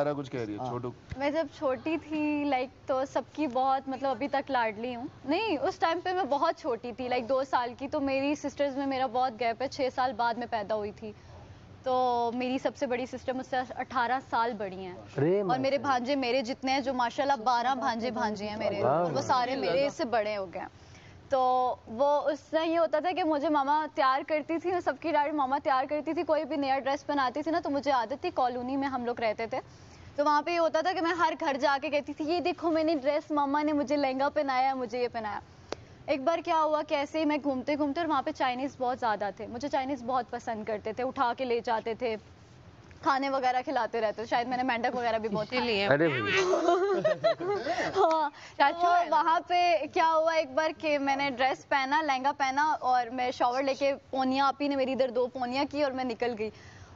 सारा कुछ कह रही है। छोटू, मैं जब छोटी थी लाइक तो सबकी बहुत मतलब अभी तक लाडली हूँ। नहीं, उस टाइम पे मैं बहुत छोटी थी लाइक 2 साल की। तो मेरी सिस्टर्स में मेरा बहुत गैप है, 6 साल बाद में पैदा हुई थी। तो मेरी सबसे बड़ी सिस्टर मुझसे 18 साल बड़ी हैं और मेरे भांजे मेरे जितने हैं, जो माशाल्लाह 12 भांजे भांजे हैं मेरे, और वो सारे मेरे से बड़े हो गए। तो वो उससे ये होता था कि मुझे मामा तैयार करती थी और सबकी डायरी मामा तैयार करती थी। कोई भी नया ड्रेस बनाती थी ना तो मुझे आदत थी, कॉलोनी में हम लोग रहते थे, तो वहाँ पे ये होता था कि मैं हर घर जाके कहती थी ये देखो मैंने ड्रेस, मामा ने मुझे लहंगा पहनाया, मुझे ये पहनाया। एक बार क्या हुआ, कैसे ही मैं घूमते घूमते, और वहाँ पे चाइनीज़ बहुत ज़्यादा थे, मुझे चाइनीज़ बहुत पसंद करते थे, उठा के ले जाते थे, खाने वगैरह खिलाते रहते थे। शायद मैंने मेंढक वगैरह भी बहुत खाए। अरे हाँ, तो वहाँ पे क्या हुआ एक बार कि मैंने ड्रेस पहना, लहंगा पहना, और मैं शॉवर लेके पोनिया, आपी ने मेरी इधर 2 पोनिया की और मैं निकल गई।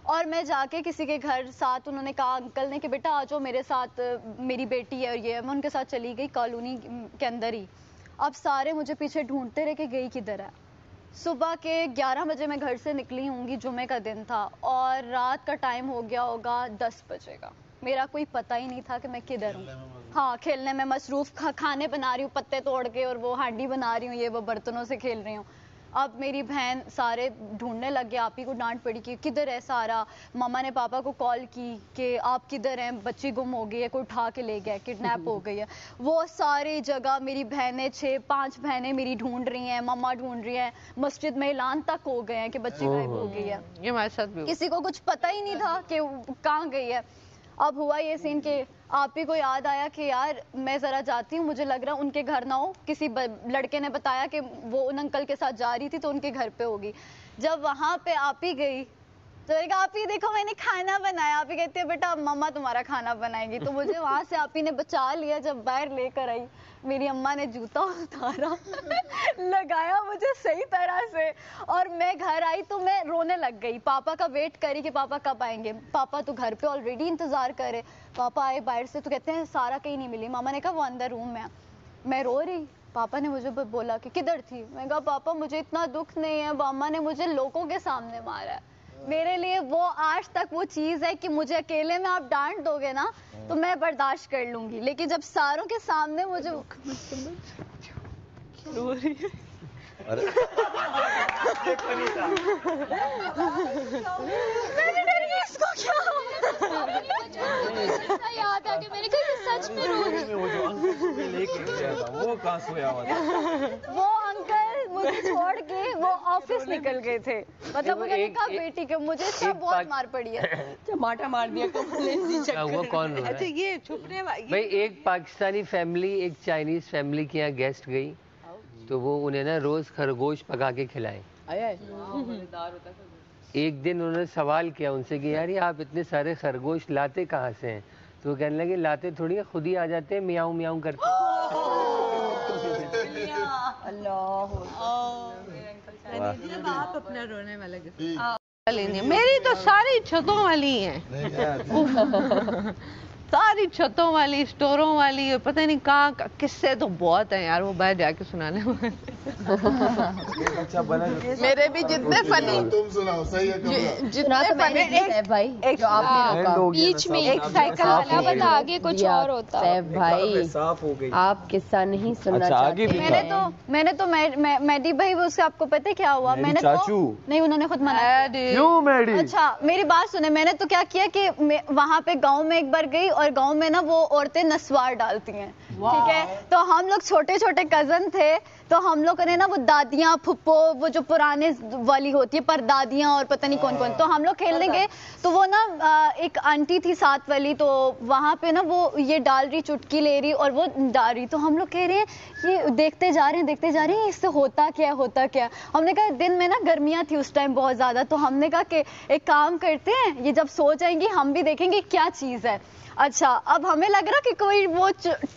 और मैं जाके किसी के घर, साथ उन्होंने कहा अंकल ने कि बेटा आ जाओ मेरे साथ, मेरी बेटी है और ये, मैं उनके साथ चली गई कॉलोनी के अंदर ही। अब सारे मुझे पीछे ढूंढते रहे कि गई किधर है। सुबह के 11 बजे मैं घर से निकली होंगी, जुमे का दिन था, और रात का टाइम हो गया होगा 10 बजे का। मेरा कोई पता ही नहीं था कि मैं किधर हूँ। हाँ, खेलने में मसरूफ, खाने बना रही हूँ पत्ते तोड़ के, और वो हांडी बना रही हूँ, ये वो बर्तनों से खेल रही हूँ। अब मेरी बहन सारे ढूंढने लग गए, आप ही को डांट पड़ी कि किधर है सारा। मामा ने पापा को कॉल की कि आप किधर हैं, बच्ची गुम हो गई है, कोई उठा के ले गया, किडनैप हो गई है। वो सारी जगह मेरी बहनें 5 बहनें मेरी ढूंढ रही हैं, मम्मा ढूंढ रही हैं, मस्जिद में ऐलान तक हो गए हैं कि बच्ची गायब हो गई है। ये हमारे साथ भी किसी को कुछ पता ही नहीं था कि कहाँ गई है। अब हुआ ये सीन कि आप ही को याद आया कि यार मैं ज़रा जाती हूँ, मुझे लग रहा है उनके घर ना हो। किसी लड़के ने बताया कि वो उन अंकल के साथ जा रही थी तो उनके घर पे होगी। जब वहाँ पे आप ही गई तो मैंने कहा आप ही देखो मैंने खाना बनाया। आप ही कहती है बेटा मम्मा तुम्हारा खाना बनाएगी। तो मुझे वहाँ से आप ही ने बचा लिया। जब बाहर लेकर आई मेरी अम्मा ने जूता उतारा लगाया मुझे सही तरह से, और मैं घर आई तो मैं रोने लग गई। पापा का वेट करी कि पापा कब आएंगे। पापा तो घर पे ऑलरेडी इंतजार करे। पापा आए बाहर से तो कहते हैं सारा कहीं नहीं मिली। मामा ने कहा वो अंदर रूम में। मैं रो रही। पापा ने मुझे बोला कि किधर थी। मैं कहा पापा मुझे इतना दुख नहीं है, मामा ने मुझे लोगों के सामने मारा है। मेरे लिए वो आज तक वो चीज है कि मुझे अकेले में आप डांट दोगे ना तो मैं बर्दाश्त कर लूंगी, लेकिन जब सारों के सामने मुझे मैंने डरी इसको क्या याद आ गया। मैंने कहा सच में रो रही। वो कहाँ सोया हुआ था? वो अंकल मुझे छोड़ के वो ऑफिस निकल गए थे। मतलब मुझे कहा बेटी के मुझे सब बहुत मार पड़ी है। टमाटर मार दिया वो कौन रो रहा है? अच्छा ये छुपने भाई एक पाकिस्तानी फैमिली एक चाइनीज फैमिली के यहाँ गेस्ट गई तो वो उन्हें ना रोज खरगोश पका के खिलाए। एक दिन उन्होंने सवाल किया उनसे कि यार ये आप इतने सारे खरगोश लाते कहाँ से हैं? तो वो कहने लगे लाते थोड़ी है, खुद ही आ जाते हैं मियाऊं मियाऊं करते। आप अपना रोने वाला मेरी तो सारी छतों वाली हैं सारी छतों वाली, स्टोरों वाली, पता नहीं कहाँ किस्से तो बहुत हैं यार, वो बाहर जाके सुनाने वाले। मेरे भी जितने फनी, तुम सुनाओ सही है। जितना तो मैंने है भाई जो आपने रोका बीच में एक साइकिल वाला बता आगे कुछ और होता है भाई। आप किस्सा नहीं सुनना चाहते? मैंने तो मैडी भाई वो उससे आपको पता है क्या हुआ? मैंने तो नहीं, उन्होंने खुद मना किया। अच्छा मेरी बात सुने, मैंने तो क्या किया कि वहाँ पे गाँव में एक बार गई और गांव में ना वो औरतें नस्वार डालती हैं, ठीक है। तो हम लोग छोटे छोटे कजन थे तो हम लोगों ने ना वो दादियाँ फुप्पो वो जो पुराने वाली होती है पर दादियाँ और पता नहीं कौन कौन, तो हम लोग खेलने गए तो वो ना एक आंटी थी साथ वाली, तो वहाँ पे ना वो ये डाल रही, चुटकी ले रही और वो डाल रही। तो हम लोग कह रहे हैं ये देखते जा रहे हैं इससे होता क्या। हमने कहा दिन में ना गर्मियाँ थी उस टाइम बहुत ज़्यादा, तो हमने कहा कि एक काम करते हैं ये जब सो जाएंगी हम भी देखेंगे क्या चीज़ है। अच्छा अब हमें लग रहा कि कोई वो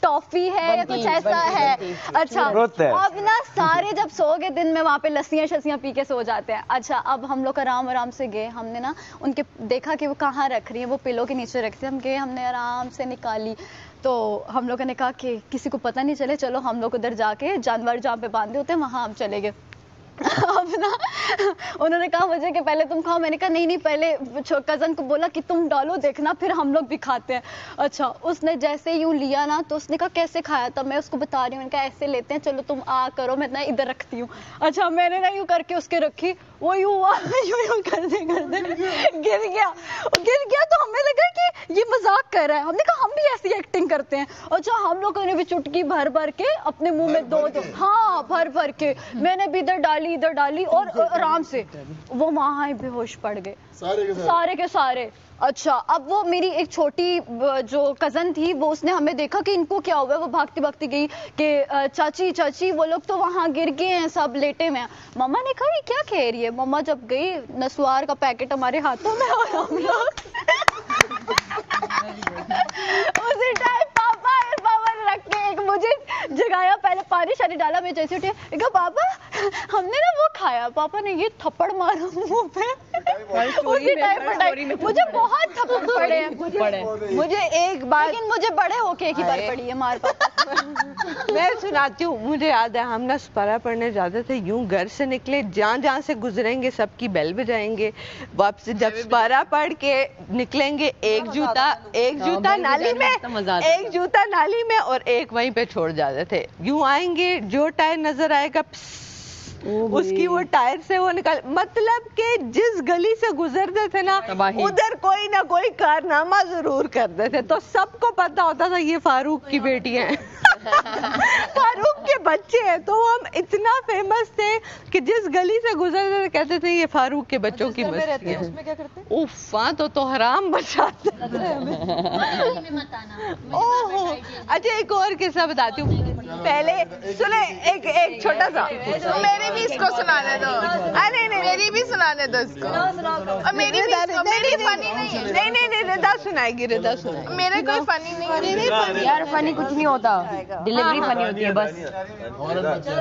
टॉफी है या कुछ ऐसा है। अच्छा अब ना सारे जब सो गए दिन में वहाँ पे लस्सियाँ शस्सियाँ पी के सो जाते हैं। अच्छा अब हम लोग आराम से गए, हमने ना उनके देखा कि वो कहाँ रख रही है, वो पिलो के नीचे रखती है। हम गए, हमने आराम से निकाली तो हम लोगों ने कहा कि किसी को पता नहीं चले, चलो हम लोग उधर जाके जानवर जहाँ पे बांधे होते हैं वहाँ हम चले गए। अब ना उन्होंने कहा मुझे कि पहले तुम खाओ, मैंने कहा नहीं नहीं, पहले कजन को बोला कि तुम डालो देखना फिर हम लोग भी खाते हैं। अच्छा, उसने जैसे यूं लिया ना तो उसने कहा कैसे खाया था, मैं उसको बता रही हूँ, मैंने कहा ऐसे लेते हैं, चलो तुम आ करो, मैं ना इधर रखती हूँ। अच्छा, मैंने ना यूं करके उसके रखी, वो यूं हुआ यूं करते करते गिर गया तो हमें लगा कि ये मजाक कर रहा है, हमने कहा हम भी ऐसी एक्टिंग करते हैं। अच्छा, हम लोगों ने भी चुटकी भर भर के अपने मुंह में दो, हाँ भर के मैंने भी इधर डाली और आराम से वो वहां ही बेहोश पड़ गए सारे के सारे। अच्छा, अब वो मेरी एक छोटी जो कजन थी वो उसने हमें देखा कि इनको क्या हुआ है, वो भागती भागती गई कि चाची वो लोग तो वहां गिर गए हैं, सब लेटे में। मम्मा ने कहा ये क्या कह रही है। मम्मा जब गई, नसवार का पैकेट हमारे हाथों में और हम लोग उसी टाइम पापा ने रख के एक मुझे जगाया, पहले पानी शानी डाला, मैं जैसे उठी कहा पापा हमने ना वो खाया, पापा ने ये थप्पड़ मारा मुंह पे। उसी टाइम मुझे बहुत थप्पड़ पड़े हैं, मुझे एक बार, लेकिन मुझे बड़े होके एक ही बार पड़ी है मार पापा। मैं सुनाती हूँ, मुझे याद है हम ना स्पारा पढ़ने जाते थे, यूं घर से निकले, जहाँ से गुजरेंगे सबकी बेल बजाएंगे, वापस जब स्पारा पढ़ के निकलेंगे एक जूता नाली में, एक जूता नाली में और एक वहीं पे छोड़ जाते थे। यूं आएंगे, जो टायर नजर आएगा उसकी वो टायर से वो निकाल, मतलब कि जिस गली से गुजरते थे ना उधर कोई ना कोई कारनामा जरूर करते थे, तो सबको पता होता था ये फारूक की बेटी है फारूक के बच्चे हैं। तो हम इतना फेमस थे कि जिस गली से गुजरते थे कहते थे ये फारूक के बच्चों की बस्ती है। उसमें क्या करते? उफ़, तो हराम बचाते ओहो। अच्छा, एक और किस्सा बताती हूँ, पहले सुने, एक छोटा सा, मेरी भी इसको सुनाने दो। नहीं मेरी भी सुनाने दो इसको। और मेरी फनी नहीं, रिदा सुनाएगी, मेरे कोई फनी नहीं। यार फनी कुछ नहीं होता, डिलीवरी फनी होती है बस।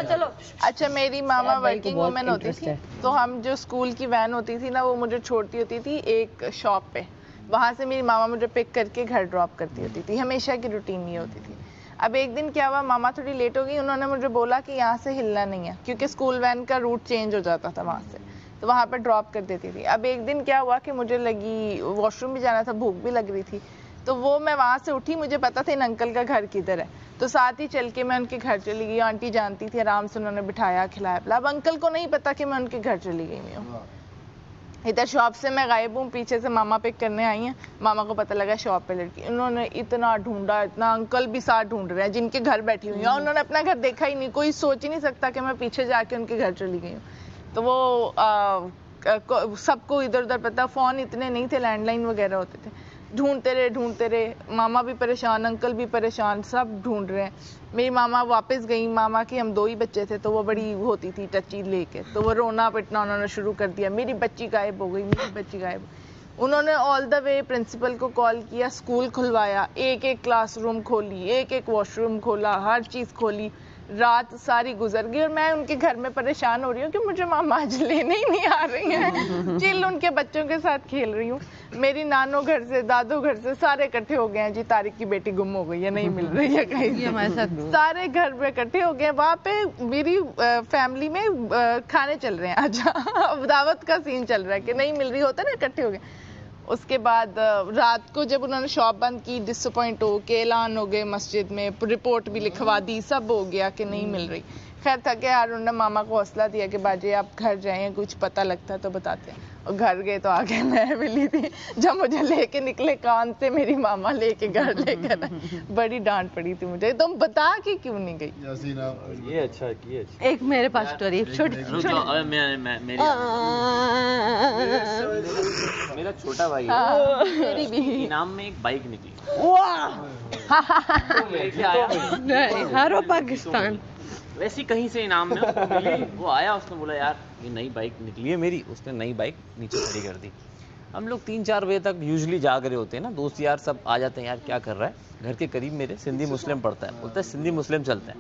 चलो। अच्छा, मेरी मामा वर्किंग वुमेन होती थी, तो हम जो स्कूल की वैन होती थी ना वो मुझे छोड़ती होती थी एक शॉप पे, वहाँ से मेरी मामा मुझे पिक करके घर ड्रॉप करती होती थी, हमेशा की रूटीन ये होती थी। अब एक दिन क्या हुआ, मामा थोड़ी लेट हो गई, उन्होंने मुझे बोला कि यहाँ से हिलना नहीं है, क्योंकि स्कूल वैन का रूट चेंज हो जाता था वहाँ से, तो वहाँ पर ड्रॉप कर देती थी। अब एक दिन क्या हुआ कि मुझे लगी वॉशरूम भी जाना था, भूख भी लग रही थी, तो वो मैं वहाँ से उठी, मुझे पता था इन अंकल का घर किधर है, तो साथ ही चल के मैं उनके घर चली गई। आंटी जानती थी, आराम से उन्होंने बिठाया, खिलाया पिलाया। अब अंकल को नहीं पता कि मैं उनके घर चली गई हूँ। इधर शॉप से मैं गायब हूँ, पीछे से मामा पिक करने आई हैं, मामा को पता लगा शॉप पे लड़की। उन्होंने इतना ढूंढा, इतना, अंकल भी साथ ढूंढ रहे हैं जिनके घर बैठी हुई हैं, उन्होंने अपना घर देखा ही नहीं, कोई सोच ही नहीं सकता कि मैं पीछे जाके उनके घर चली गई हूँ। तो वो सबको इधर उधर पता, फोन इतने नहीं थे, लैंडलाइन वगैरह होते थे, ढूंढते रहे, मामा भी परेशान, अंकल भी परेशान, सब ढूंढ रहे हैं। मेरी मामा वापस गई, मामा के हम 2 ही बच्चे थे, तो वो बड़ी होती थी टची लेके, तो वो रोना पिटना उन्होंने शुरू कर दिया, मेरी बच्ची गायब हो गई, मेरी बच्ची गायब। उन्होंने ऑल द वे प्रिंसिपल को कॉल किया, स्कूल खुलवाया, एक क्लासरूम खोली, एक वॉशरूम खोला, हर चीज़ खोली। रात सारी गुजर गई और मैं उनके घर में परेशान हो रही हूँ कि मुझे मामा आज लेने ही नहीं आ रही हैं। चिल उनके बच्चों के साथ खेल रही हूँ। मेरी नानो घर से, दादो घर से सारे इकट्ठे हो गए हैं जी, तारिक की बेटी गुम हो गई है, नहीं मिल रही है कहीं से। सारे घर में इकट्ठे हो गए। वहाँ पे मेरी फैमिली में खाने चल रहे हैं, अच्छा दावत का सीन चल रहा है कि नहीं मिल रही, होता ना इकट्ठे हो गए। उसके बाद रात को जब उन्होंने शॉप बंद की, डिसअपॉइंट हो के ऐलान हो गए मस्जिद में, रिपोर्ट भी लिखवा दी, सब हो गया कि नहीं मिल रही। खैर थके हार उन्होंने मामा को हौसला दिया कि बाजी आप घर जाएं, कुछ पता लगता है तो बताते हैं। और घर गए तो आगे मैं मिली थी, जब मुझे लेके निकले कान से मेरी मामा लेके घर लेकर बड़ी डांट पड़ी थी मुझे, तुम बता के क्यों नहीं गई। ये अच्छा। एक मेरे पास स्टोरी छोटी, मेरा छोटा भाई है, मेरी भी इनाम में एक बाइक निकली। हारो पाकिस्तान, वैसी कहीं से इनाम में उसको मिली। वो आया, उसने बोला यार ये नई बाइक निकली है मेरी, उसने नई बाइक नीचे खड़ी कर दी। हम लोग 3-4 बजे तक यूजुअली जाग रहे होते हैं ना, दोस्त यार सब आ जाते हैं, यार क्या कर रहा है। घर के करीब मेरे सिंधी मुस्लिम पड़ता है, बोलता है सिंधी मुस्लिम चलते हैं।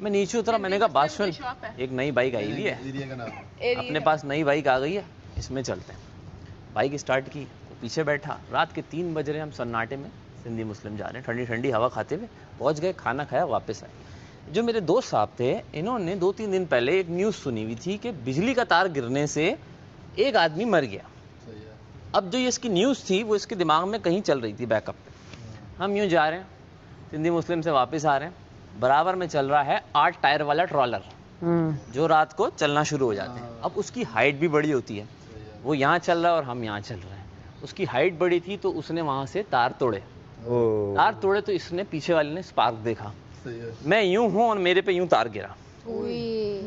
मैं नीचे उतरा, मैंने कहा बात सुन, एक नई बाइक आई हुई है, अपने पास नई बाइक आ गई है, इसमें चलते हैं। बाइक स्टार्ट की, वो पीछे बैठा। रात के 3 बज रहे, हम सन्नाटे में सिंधी मुस्लिम जा रहे हैं, ठंडी ठंडी हवा खाते हुए। पहुंच गए, खाना खाया, वापस आए। जो मेरे दोस्त साहब थे, इन्होंने 2-3 दिन पहले एक न्यूज़ सुनी हुई थी कि बिजली का तार गिरने से एक आदमी मर गया। अब जो ये इसकी न्यूज़ थी वो इसके दिमाग में कहीं चल रही थी बैकअप पे। हम यूँ जा रहे हैं, सिंधी मुस्लिम से वापस आ रहे हैं, बराबर में चल रहा है 8 टायर वाला ट्रॉलर जो रात को चलना शुरू हो जाते हैं। अब उसकी हाइट भी बड़ी होती है, वो यहाँ चल रहा है और हम यहाँ चल रहे हैं। उसकी हाइट बड़ी थी तो उसने वहाँ से तार तोड़े। तार तोड़े तो इसने पीछे वाले ने स्पार्क देखा, मैं यूं हूं और मेरे पे यूं तार गिरा।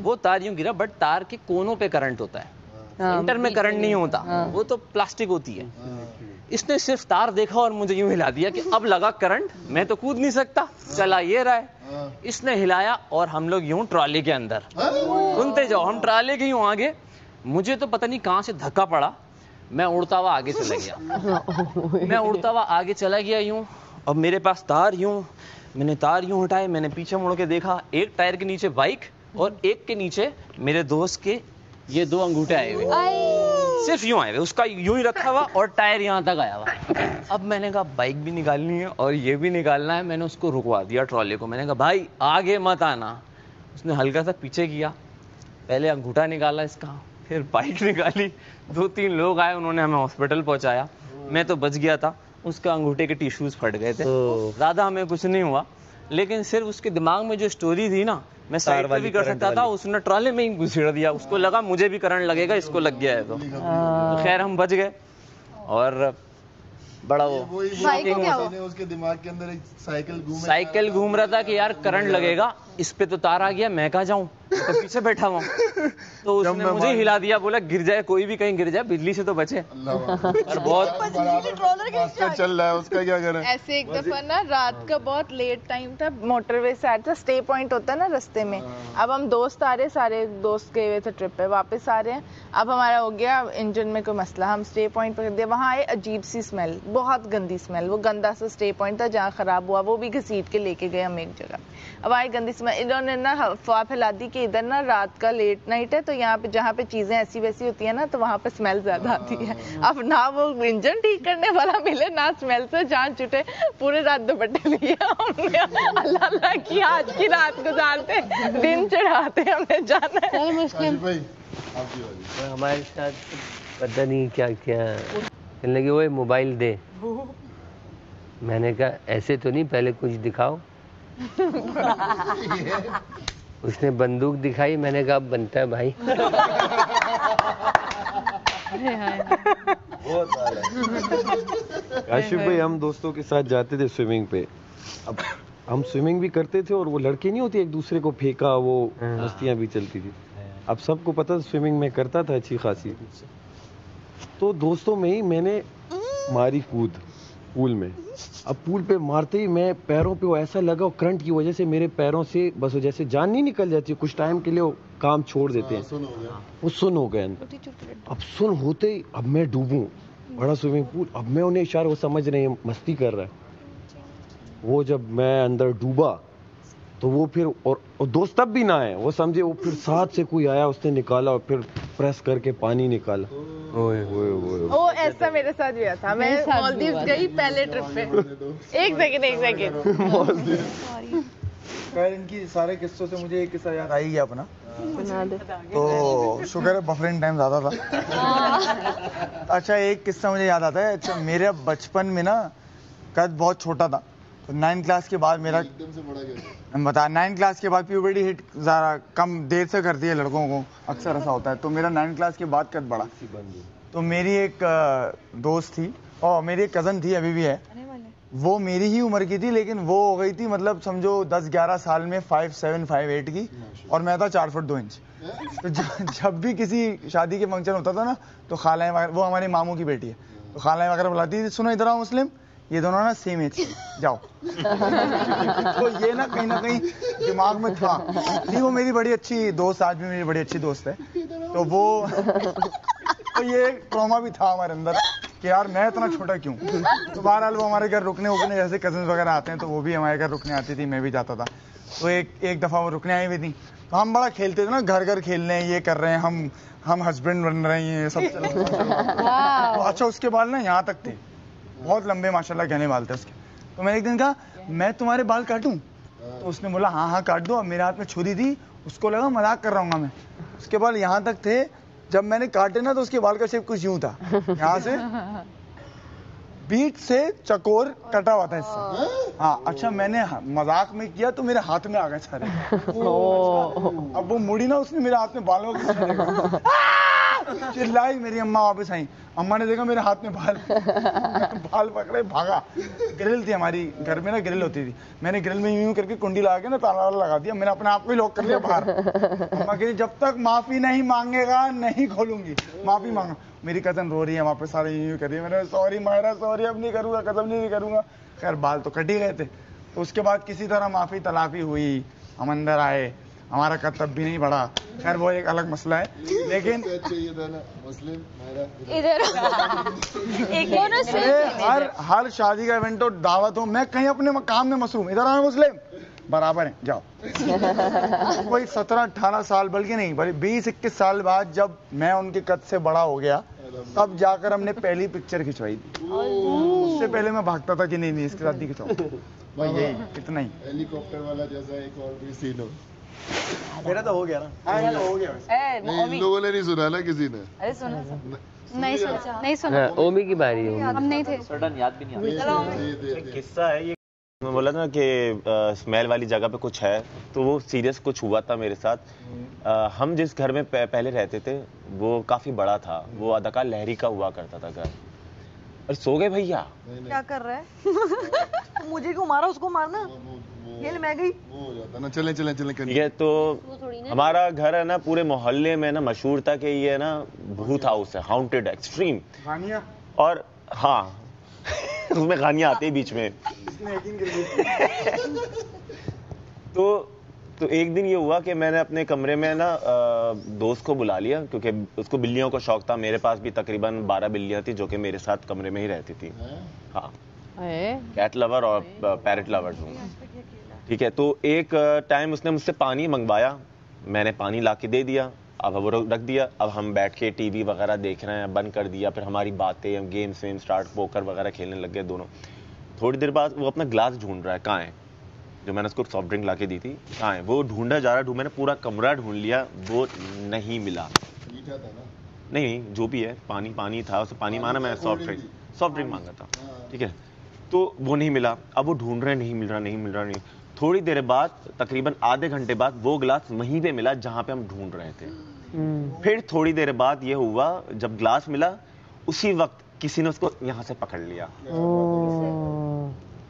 वो तार यूं गिरा, बट तार के कोनों पे करंट होता है, सेंटर में करंट नहीं होता, वो तो प्लास्टिक होती है। इसने सिर्फ तार देखा और मुझे यूं हिला दिया कि अब लगा करंट, मैं तो कूद नहीं सकता, चला ये रहा है। इसने हिलाया और हम लोग यूं ट्रॉली के अंदर, सुनते जाओ, हम ट्रॉली के यूं आगे। मुझे तो पता नहीं कहां से धक्का पड़ा, मैं उड़ता हुआ आगे चला गया। मैं उड़ता हुआ आगे चला गया यूं। अब मेरे पास तार यूं, मैंने तार यूं हटाए, मैंने पीछे मुड़ के देखा, एक टायर के नीचे बाइक और एक के नीचे मेरे दोस्त के ये 2 अंगूठे आए हुए, सिर्फ यूं आए हुए, उसका यूं ही रखा हुआ और टायर यहाँ तक आया हुआ। अब मैंने कहा बाइक भी निकालनी है और ये भी निकालना है। मैंने उसको रुकवा दिया ट्रॉली को, मैंने कहा भाई आगे मत आना। उसने हल्का सा पीछे किया, पहले अंगूठा निकाला इसका, फिर बाइक निकाली, 2-3 लोग आए, उन्होंने हमें हॉस्पिटल पहुंचाया। मैं तो बच गया था, उसका अंगूठे के टिश्यूज फट गए थे, ज्यादा हमें कुछ नहीं हुआ, लेकिन सिर्फ उसके दिमाग में जो स्टोरी थी ना, मैं साइड पे भी कर सकता था, उसने ट्रॉले में ही घुसेड़ दिया। उसको लगा मुझे भी करंट लगेगा, इसको लग गया है तो खैर हम बच गए। और बड़ा वो उसके दिमाग के अंदर एक साइकिल घूम रहा था कि यार करंट लगेगा, इस पे तो तार आ गया, मैं कहाँ जाऊं, तो पीछे बैठा हुआ। तो उसने मुझे हिला दिया, बोला गिर जाए, कोई भी कहीं गिर जाए, बिजली से तो बचे। और बहुत चल रहा है, उसका क्या करें। ऐसे एक दफा ना रात का बहुत लेट टाइम था, मोटरवे से आ रहा था, स्टे पॉइंट होता है ना रास्ते में। अब हम दोस्त आ रहे, सारे दोस्त गए हुए थे ट्रिप पे, वापस आ रहे हैं। अब हमारा हो गया इंजन में कोई मसला, हम स्टे पॉइंट पकड़ दिया। वहाँ आए, अजीब सी स्मेल, बहुत गंदी स्मेल, वो गंदा सा स्टे पॉइंट था जहाँ खराब हुआ, वो भी घसीट के लेके गए हम एक जगह। अब आए गंदी स्मेल, इन्होंने ना अफवाह फैला दी कि इधर ना रात का लेट नाइट है, तो यहाँ पे जहाँ पे चीजें ऐसी वैसी होती है ना, तो वहाँ पे स्मेल ज्यादा आती है। अब ना वो इंजन ठीक करने वाला मिले, ना स्मेल से जान छुटे, पूरे रात दुपट्टे लिए हमने, अल्लाह अल्लाह की आज की रात गुजारते, दिन चढ़ाते, हमें जाना है। मुस्लिम हमारे साथ पता नहीं क्या क्या कहने लगे, वो मोबाइल दे। मैंने कहा ऐसे तो नहीं, पहले कुछ दिखाओ। उसने बंदूक दिखाई, मैंने कहा अब बनता है भाई। आशिफ भाई, हम दोस्तों के साथ जाते थे स्विमिंग पे। अब हम स्विमिंग भी करते थे और वो लड़के नहीं होती एक दूसरे को फेंका, वो मस्तियां भी चलती थी। अब सबको पता था स्विमिंग में करता था अच्छी खासी, तो दोस्तों में ही मैंने मारी कूद पूल में। अब पूल पे मारते ही मैं पैरों पे वो ऐसा लगा, करंट की वजह से मेरे पैरों से बस जैसे जान नहीं निकल जाती, कुछ टाइम के लिए वो काम छोड़ देते हैं, वो सुन हो गए अंदर। अब सुन होते ही अब मैं डूबूं, बड़ा स्विमिंग पूल, अब मैं उन्हें इशारा, वो समझ रहे हैं मस्ती कर रहा है। वो जब मैं अंदर डूबा तो वो फिर और दोस्त तब भी ना आए, वो समझे, वो फिर साथ से कोई आया, उसने निकाला और फिर प्रेस करके पानी निकाला। वो ऐसा मेरे साथ भी हुआ था। मैं मालदीव्स गई पहले ट्रिप पे। एक सेकंड खैर, इनकी सारे किस्सों से मुझे एक किस्सा याद आ ही गया अपना। तो शुक्र है बफरिंग टाइम ज्यादा था। अच्छा, एक किस्सा मुझे याद आता है। अच्छा, मेरे बचपन में ना कद बहुत छोटा था, तो 9th क्लास के बाद मेरा हम बता 9th क्लास के बाद प्यूबर्टी हिट ज़रा कम देर से करती है लड़कों को, अक्सर ऐसा होता है। तो मेरा 9th क्लास के बाद कद बढ़ा। तो मेरी एक दोस्त थी और मेरी एक कज़न थी, अभी भी है, वो मेरी ही उम्र की थी, लेकिन वो हो गई थी मतलब समझो 10-11 साल में 5'7", 5'8" की, और मैं था 4 फुट 2 इंच। तो जब भी किसी शादी के फंक्शन होता था ना, तो खालाएं वगैरह, वो हमारे मामू की बेटी है, तो खालाएं वगैरह बुलाती थी, सुनो इधर आओ मुस्लिम, ये दोनों ना सेम एज जाओ। तो ये ना कहीं दिमाग में था। नहीं, वो मेरी बड़ी अच्छी दोस्त, आज भी मेरी बड़ी अच्छी दोस्त है। तो वो तो ये ट्रॉमा भी था हमारे अंदर कि यार मैं इतना छोटा क्यों। तो बहरहाल वो हमारे घर रुकने उकने, जैसे कजन वगैरह आते हैं तो वो भी हमारे घर रुकने आती थी, मैं भी जाता था। तो एक दफ़ा वो रुकने आई हुई थी, तो हम बड़ा खेलते थे ना, घर घर खेल रहे हैं, ये कर रहे हैं, हम हस्बैंड बन रहे हैं, ये सब चल रहा है। तो अच्छा, उसके बाल ना यहाँ तक थे, बहुत लंबे माशाल्लाह घने बाल थे उसके। तो मैंने एक दिन कहा, मैं तुम्हारे बाल काटूं? तो उसने बोला हाँ हाँ काट दो। अब मेरे हाथ में छुरी थी, उसको लगा मजाक कर रहा हूँ मैं। उसके बाद यहाँ तक थे, जब मैंने काटे ना तो उसके बाल का शेप कुछ यूं था, यहाँ से बीच से चकोर कटा हुआ था इससे। हाँ अच्छा, मैंने मजाक में किया तो मेरे हाथ में आ गए सारे। अब वो मुड़ी ना, उसने मेरे हाथ में बालों की चिल्लाई। मेरी अम्मा वापस आई, अम्मा ने देखा मेरे हाथ में बाल पकड़े, भागा। ग्रिल थी हमारी घर में ना, ग्रिल होती थी। मैंने ग्रिल में यूं करके कुंडी लगा के ना ताला वाला लगा दिया। मैंने अपने आप को ही लॉक कर लिया बाहर। अम्मा कह रही जब तक माफी नहीं मांगेगा नहीं खोलूंगी, माफी मांगा। मेरी कजन रो रही है वहाँ पे, सारे यूं कर रही है। मैंने सॉरी मायरा सॉरी, अब नहीं करूंगा, कसम नहीं करूंगा। खैर बाल तो कट ही गए थे। तो उसके बाद किसी तरह माफी तलाफी हुई, हम अंदर आए, हमारा कर्तव्य भी नहीं बढ़ा। खैर वो एक अलग मसला है। लेकिन हर शादी का इवेंट हो, दावत हो, मैं कहीं अपने काम में मसरूम, इधर आए मुस्लिम बराबर है, जाओ। कोई 17-18 साल, बल्कि नहीं, बल्कि 20-21 साल बाद जब मैं उनके कद से बड़ा हो गया, तब जाकर हमने पहली पिक्चर खिंचवाई थी। उससे पहले मैं भागता था कि नहीं इसके साथ नहीं खिंचाऊंगा। यही इतना ही। हेलीकॉप्टर वाला जैसा एक और भी सीन हो। मेरा तो हो गया ना। हाँ हो गया। इन लोगों ने नहीं सुना ना, किसी ने। अरे सुना नहीं सुना। ओमी की बारी है। हम नहीं थे। सडन याद भी नहीं आता। किस्सा है ये, मैं बोला ना कि स्मेल वाली जगह पे कुछ है, तो वो सीरियस कुछ हुआ था मेरे साथ। हम जिस घर में पहले रहते थे वो काफी बड़ा था, वो अदाकार लहरी का हुआ करता था घर। और सो गए भैया। क्या कर रहा है? मुझे क्यों मारा, उसको मारना। खेल मैं गई। वो हो जाता ना, चले चले चले ठीक है। तो हमारा घर है ना, पूरे मोहल्ले में ना मशहूर था कि ये ना भूत हाउस है, हाउंटेड एक्सट्रीम। और हाँ उसमें गानियां आती है बीच में। तो एक दिन ये हुआ कि मैंने अपने कमरे में ना दोस्त को बुला लिया, क्योंकि उसको बिल्लियों का शौक था। मेरे पास भी तकरीबन 12 बिल्लियां थी जो कि मेरे साथ कमरे में ही रहती थी। हाँ, कैट लवर और पैरेट लवर हूँ। ठीक है। तो एक टाइम उसने मुझसे पानी मंगवाया, मैंने पानी ला के दे दिया। अब वो रख दिया। अब हम बैठ के टीवी वगैरह देख रहे हैं, बंद कर दिया। फिर हमारी बातें, हम गेम्स वेम स्टार्ट, पोकर वगैरह खेलने लग गए दोनों। थोड़ी देर बाद वो अपना ग्लास ढूंढ रहा है, कहाँ है जो मैंने उसको सॉफ्ट ड्रिंक ला के दी थी, कहाँ है वो, ढूंढा जा रहा। मैंने पूरा कमरा ढूंढ लिया, वो नहीं मिला। नहीं, जो भी है, पानी था, उसे पानी माना, मैं सॉफ्ट ड्रिंक मांगा था। ठीक है। तो वो नहीं मिला। अब वो ढूंढ रहे, नहीं मिल रहा। थोड़ी देर बाद, तकरीबन आधे घंटे बाद, वो ग्लास वहीं पे मिला जहां पे हम ढूंढ रहे थे। फिर थोड़ी देर बाद ये हुआ, जब ग्लास मिला उसी वक्त किसी ने उसको यहां से पकड़ लिया।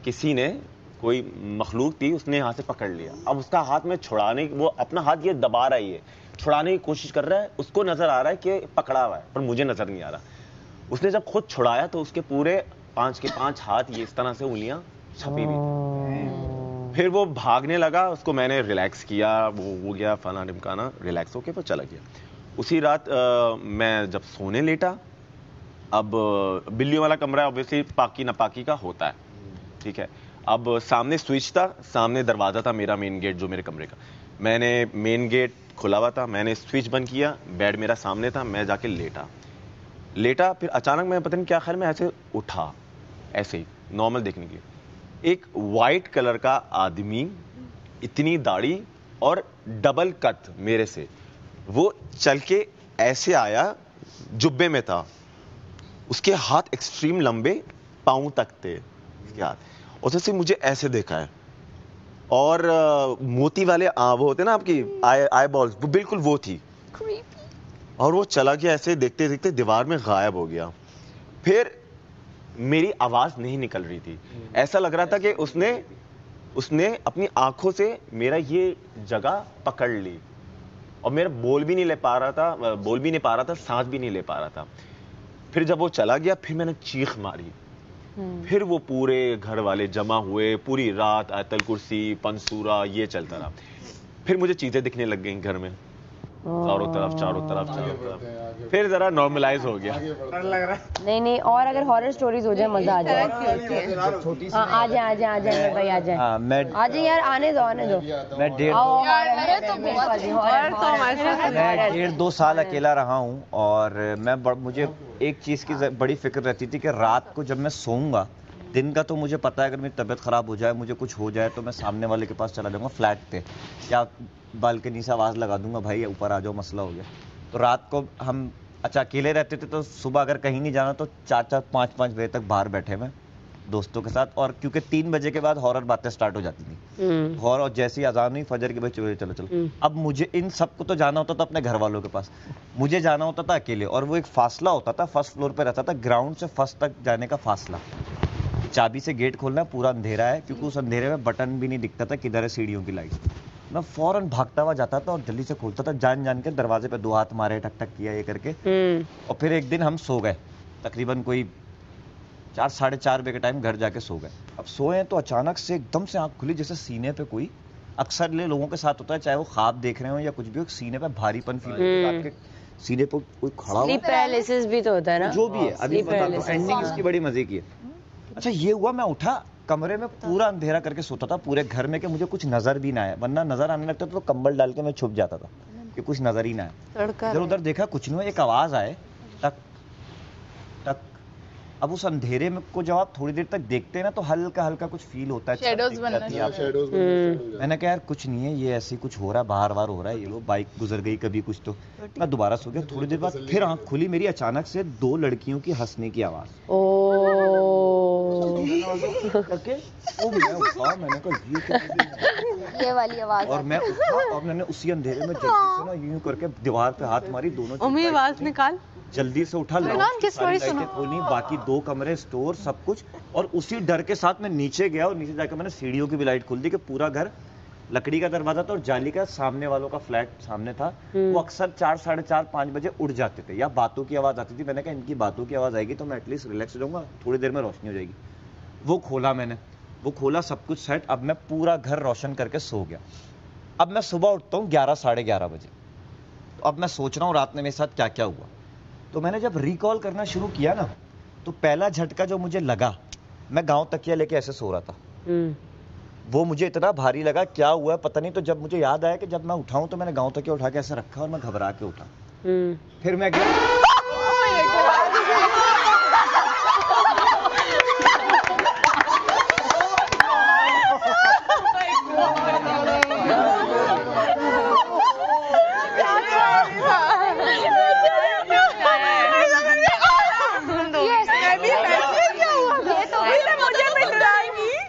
किसी ने, कोई मखलूक थी, उसने यहां से पकड़ लिया। अब उसका हाथ में छुड़ाने, वो अपना हाथ ये दबा रहा है, छुड़ाने की कोशिश कर रहा है। उसको नजर आ रहा है कि पकड़ा हुआ है, पर मुझे नजर नहीं आ रहा। उसने जब खुद छुड़ाया तो उसके पूरे 5 के 5 हाथ ये इस तरह से उंगलियां छपी हुई। फिर वो भागने लगा, उसको मैंने रिलैक्स किया, वो हो गया फला ढिमकाना, रिलैक्स होके वो चला गया। उसी रात मैं जब सोने लेटा, अब बिल्लियों वाला कमरा ऑब्वियसली पाकी नापाकी का होता है। ठीक है। अब सामने स्विच था, सामने दरवाजा था मेरा, मेन गेट जो मेरे कमरे का। मैंने मेन गेट खुला हुआ था, मैंने स्विच बंद किया, बेड मेरा सामने था, मैं जाके लेटा। फिर अचानक मैं पता नहीं क्या ख्याल में ऐसे उठा, ऐसे ही नॉर्मल देखने के लिए। एक वाइट कलर का आदमी, इतनी दाढ़ी और डबल कट मेरे से, वो चल के ऐसे आया, जुब्बे में था, उसके हाथ एक्सट्रीम लंबे, पांव तक थे उसके हाथ। उसने मुझे ऐसे देखा है, और मोती वाले वो होते ना आपकी आई बॉल्स, वो बिल्कुल वो थी। और वो चला गया, ऐसे देखते देखते दीवार में गायब हो गया। फिर मेरी आवाज नहीं निकल रही थी, ऐसा लग रहा था कि उसने अपनी आंखों से मेरा ये जगह पकड़ ली, और मेरा बोल भी नहीं पा रहा था, सांस भी नहीं ले पा रहा था। फिर जब वो चला गया, फिर मैंने चीख मारी। फिर वो पूरे घर वाले जमा हुए, पूरी रात आयतल कुर्सी, पंसूरा, ये चलता रहा। फिर मुझे चीजें दिखने लग गई घर में, चारों तरफ। फिर जरा नॉर्मलाइज हो गया। नहीं, और अगर हॉरर स्टोरीज हो जाए मजा आ जाए। हाँ, आ जाए भाई, आ जाए। आ जाए यार, आने दो। मैं 1.5-2 साल अकेला रहा हूँ, और मुझे एक चीज़ की बड़ी फिक्र रहती थी कि रात को जब मैं सोऊंगा दिन का तो मुझे पता है अगर मेरी तबीयत खराब हो जाए, मुझे कुछ हो जाए, तो मैं सामने वाले के पास चला जाऊंगा फ्लैट पे, या बालकनी से आवाज़ लगा दूंगा, भाई ऊपर आ जाओ, मसला हो गया। तो रात को हम अच्छा अकेले रहते थे, तो सुबह अगर कहीं नहीं जाना तो 4-4, 5-5 बजे तक बाहर बैठे मैं दोस्तों के साथ। और क्योंकि 3 बजे के बाद हॉरर बातें स्टार्ट हो जाती थी, हॉरर, और जैसी अजान हुई फजर के बजे चलो चलो। अब मुझे इन सबको तो जाना होता था अपने घर वालों के पास, मुझे जाना होता था अकेले, और वो एक फासला होता था, फर्स्ट फ्लोर पे रहता था, ग्राउंड से फर्स्ट तक जाने का फासला, चाबी से गेट खोलना, पूरा अंधेरा है, क्योंकि उस अंधेरे में बटन भी नहीं दिखता था किधर है सीढ़ियों की लाइट। मैं फौरन भागता हुआ जाता था और जल्दी से खोलता था, जान जान के दरवाजे पे 2 हाथ मारे, टक टक किया ये करके। और फिर एक दिन हम सो गए, तकरीबन कोई 4, 4:30 बजे के टाइम घर जाके सो गए। अब सोए तो अचानक से एकदम से आंख खुली, जैसे सीने पे कोई, अक्सर लोगों के साथ होता है, चाहे वो ख्वाब देख रहे हो या कुछ भी हो, सीने पे भारीपन फील होता है, आपके सीने पे कोई खड़ा हुआ। स्लीप पैरालिसिस भी तो होता है ना, जो भी है, अभी एंडिंग इसकी बड़ी मजे की है। अच्छा ये हुआ, मैं उठा, कमरे में पूरा अंधेरा करके सोता था पूरे घर में, कि मुझे कुछ नजर भी ना आए, वरना नजर आने लगता तो कंबल डाल के मैं छुप जाता था कि कुछ नजर ही ना आए। इधर उधर देखा, कुछ नहीं हुआ, एक आवाज आए, टक टक। अब उस अंधेरे में को जब आप थोड़ी देर तक देखते हैं ना, तो हल्का हल्का कुछ फील होता है, शेडोज बनना। मैंने कहा यार कुछ नहीं है, ये ऐसे कुछ हो रहा है, बाहर बाहर हो रहा है, ये वो बाइक गुजर गई कभी कुछ। तो मैं दोबारा सो गया। थोड़ी देर बाद फिर आंख खुली मेरी, अचानक से 2 लड़कियों की हंसने की आवाज। मैंने कहा ये वाली आवाज, और मैं उठा और मैंने उसी अंधेरे में जल्दी से ना यूं करके दीवार पे हाथ मारी, दोनों आवाज निकाल, जल्दी से उठा, खोली, बाकी 2 कमरे, स्टोर, सब कुछ। और उसी डर के साथ मैं नीचे गया, और नीचे जाकर मैंने सीढ़ियों की भी लाइट खोल दी, कि पूरा घर, लकड़ी का दरवाजा था और जाली का, सामने वालों का फ्लैट सामने था, वो अक्सर 4, 4:30, 5 बजे उड़ जाते थे, या बातों की आवाज आती थी। मैंने कहा इनकी बातों की आवाज आएगी तो मैं एटलीस्ट रिलैक्स हो जाऊंगा, थोड़ी देर में रोशनी हो जाएगी। वो खोला मैंने, वो खोला, सब कुछ सेट। अब मैं पूरा घर रोशन करके सो गया। अब मैं सुबह उठता हूँ 11, 11:30 बजे। तो अब मैं सोच रहा हूँ रात में मेरे साथ क्या क्या हुआ। तो मैंने जब रिकॉल करना शुरू किया ना, तो पहला झटका जो मुझे लगा, मैं गांव तकिया लेके ऐसे सो रहा था, वो मुझे इतना भारी लगा, क्या हुआ है पता नहीं। तो जब मुझे याद आया कि जब मैं उठाऊं तो मैंने गांव तकिया उठा के ऐसे रखा और मैं घबरा के उठा। फिर मैं गया,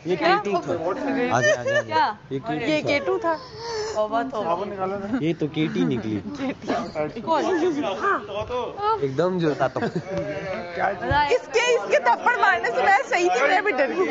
ये केटी था, ये केटू था, ये तो केटी निकली एकदम जो था। तो इसके थप्पड़ मारने से मैं सही थी, मैं भी डर गई।